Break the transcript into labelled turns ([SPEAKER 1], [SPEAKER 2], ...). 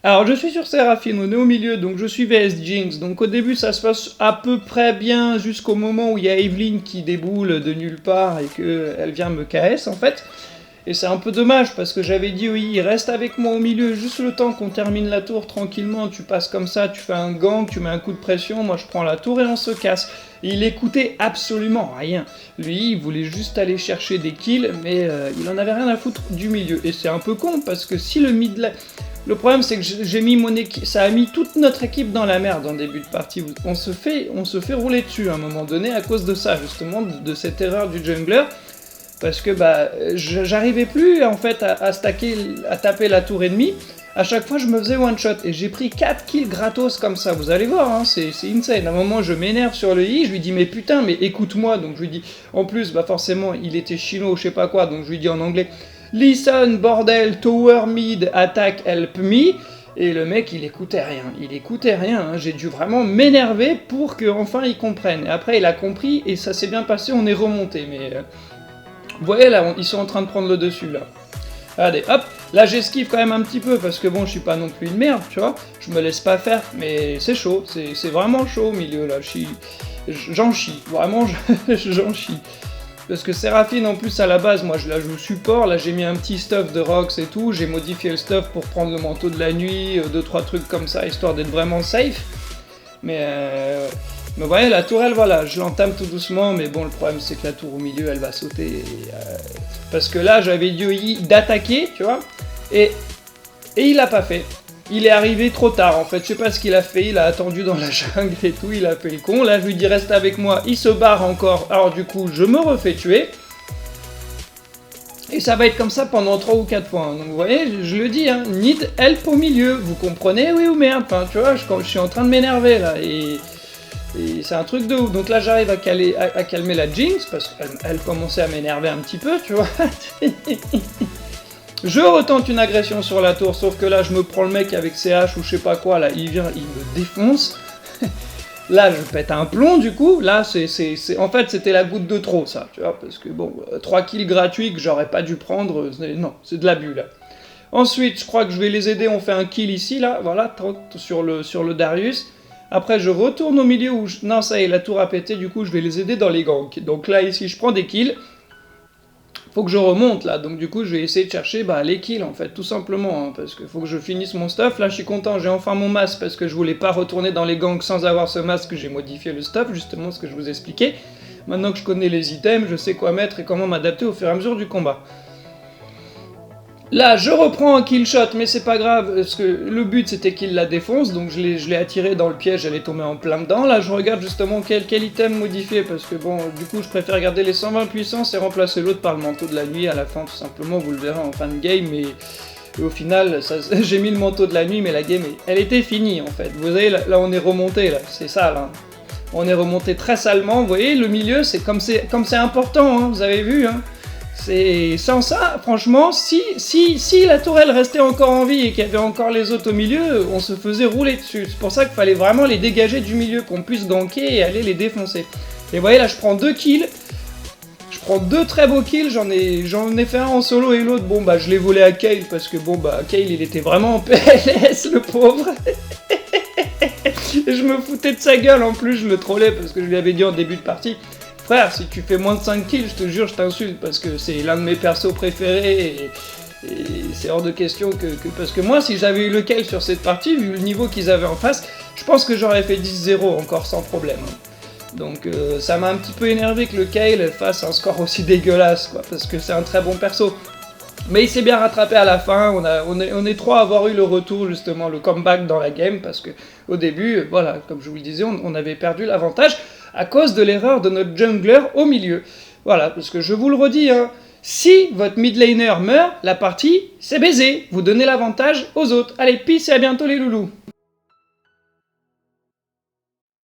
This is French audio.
[SPEAKER 1] Alors je suis sur Séraphine, on est au milieu, donc je suis VS Jinx. Donc au début ça se passe à peu près bien jusqu'au moment où il y a Evelyn qui déboule de nulle part et qu'elle vient me KS en fait. Et c'est un peu dommage parce que j'avais dit oui, reste avec moi au milieu juste le temps qu'on termine la tour tranquillement, tu passes comme ça, tu fais un gang, tu mets un coup de pression, moi je prends la tour et on se casse. Et il écoutait absolument rien. Lui, il voulait juste aller chercher des kills, mais il en avait rien à foutre du milieu. Et c'est un peu con parce que si le mid lane... Le problème c'est que j'ai mis mon équipe, ça a mis toute notre équipe dans la merde en début de partie. On se fait rouler dessus à un moment donné à cause de ça justement, de cette erreur du jungler. Parce que bah, j'arrivais plus en fait à stacker, à taper la tour ennemie. À chaque fois, je me faisais one shot et j'ai pris 4 kills gratos comme ça. Vous allez voir, hein, c'est insane. À un moment, je m'énerve sur le i, je lui dis mais putain, mais écoute-moi. Donc je lui dis, en plus, bah forcément, il était chino, je sais pas quoi. Donc je lui dis en anglais, listen, bordel, tower mid, attack, help me. Et le mec, il écoutait rien, hein. J'ai dû vraiment m'énerver pour qu'enfin il comprenne. Et après, il a compris et ça s'est bien passé, on est remonté. Mais vous voyez là, ils sont en train de prendre le dessus là. Allez, hop, là j'esquive quand même un petit peu parce que bon, je suis pas non plus une merde, tu vois. Je me laisse pas faire, mais c'est chaud, c'est vraiment chaud au milieu là. J'en chie, vraiment j'en chie. Parce que Séraphine en plus à la base, moi je la joue support, là j'ai mis un petit stuff de Rox et tout, j'ai modifié le stuff pour prendre le manteau de la nuit, 2-3 trucs comme ça, histoire d'être vraiment safe. Mais vous voyez, la tour, elle, voilà, je l'entame tout doucement, mais bon, le problème, c'est que la tour au milieu, elle va sauter. Parce que là, j'avais dit d'attaquer, tu vois, et il l'a pas fait. Il est arrivé trop tard, en fait, je sais pas ce qu'il a fait, il a attendu dans la jungle et tout, il a fait le con. Là, je lui dis, reste avec moi, il se barre encore, alors du coup, je me refais tuer. Et ça va être comme ça pendant 3 ou 4 points. Donc vous voyez, je le dis, hein, need help au milieu. Vous comprenez, oui ou merde, enfin, tu vois, je suis en train de m'énerver là. Et c'est un truc de ouf. Donc là, j'arrive à calmer la Jinx, parce qu'elle commençait à m'énerver un petit peu, tu vois. Je retente une agression sur la tour, sauf que là, je me prends le mec avec CH ou je sais pas quoi, là, il vient, il me défonce. Là, je pète un plomb, du coup. Là, en fait, c'était la goutte de trop, ça, tu vois, parce que, bon, 3 kills gratuits que j'aurais pas dû prendre, non, c'est de l'abus, là. Ensuite, je crois que je vais les aider, on fait un kill ici, là, voilà, sur le Darius. Après, je retourne au milieu où... Non, ça y est, la tour a pété, du coup, je vais les aider dans les ganks. Donc là, ici, je prends des kills. Faut que je remonte, là. Donc du coup, je vais essayer de chercher les kills, en fait, tout simplement. Hein, parce qu'il faut que je finisse mon stuff. Là, je suis content, j'ai enfin mon masque, parce que je voulais pas retourner dans les ganks sans avoir ce masque. J'ai modifié le stuff, justement, ce que je vous expliquais. Maintenant que je connais les items, je sais quoi mettre et comment m'adapter au fur et à mesure du combat. Là, je reprends un kill shot, mais c'est pas grave, parce que le but c'était qu'il la défonce, donc je l'ai attiré dans le piège, elle est tombée en plein dedans. Là, je regarde justement quel item modifier, parce que bon, du coup, je préfère garder les 120 puissance et remplacer l'autre par le manteau de la nuit à la fin, tout simplement, vous le verrez en fin de game, et au final, j'ai mis le manteau de la nuit, mais la game, elle était finie, en fait. Vous voyez, là on est remonté, là, c'est ça, là. On est remonté très salement, vous voyez, le milieu, c'est comme c'est important, hein, vous avez vu, hein. C'est sans ça, franchement, si la tourelle restait encore en vie et qu'il y avait encore les autres au milieu, on se faisait rouler dessus. C'est pour ça qu'il fallait vraiment les dégager du milieu, qu'on puisse ganker et aller les défoncer. Et vous voyez là, je prends 2 kills, je prends 2 très beaux kills, j'en ai fait un en solo et l'autre, bon bah je l'ai volé à Kayle parce que bon bah Kayle il était vraiment en PLS le pauvre. Et je me foutais de sa gueule en plus, je le trollais parce que je lui avais dit en début de partie. Frère, si tu fais moins de 5 kills, je te jure, je t'insulte, parce que c'est l'un de mes persos préférés, et c'est hors de question parce que moi, si j'avais eu le kill sur cette partie, vu le niveau qu'ils avaient en face, je pense que j'aurais fait 10-0 encore sans problème. Donc ça m'a un petit peu énervé que le Kayle fasse un score aussi dégueulasse, quoi, parce que c'est un très bon perso. Mais il s'est bien rattrapé à la fin, on est trois à avoir eu le retour, justement, le comeback dans la game, parce que au début, voilà, comme je vous le disais, on avait perdu l'avantage à cause de l'erreur de notre jungler au milieu. Voilà, parce que je vous le redis, hein, si votre mid laner meurt, la partie, c'est baisé, vous donnez l'avantage aux autres. Allez, peace et à bientôt les loulous.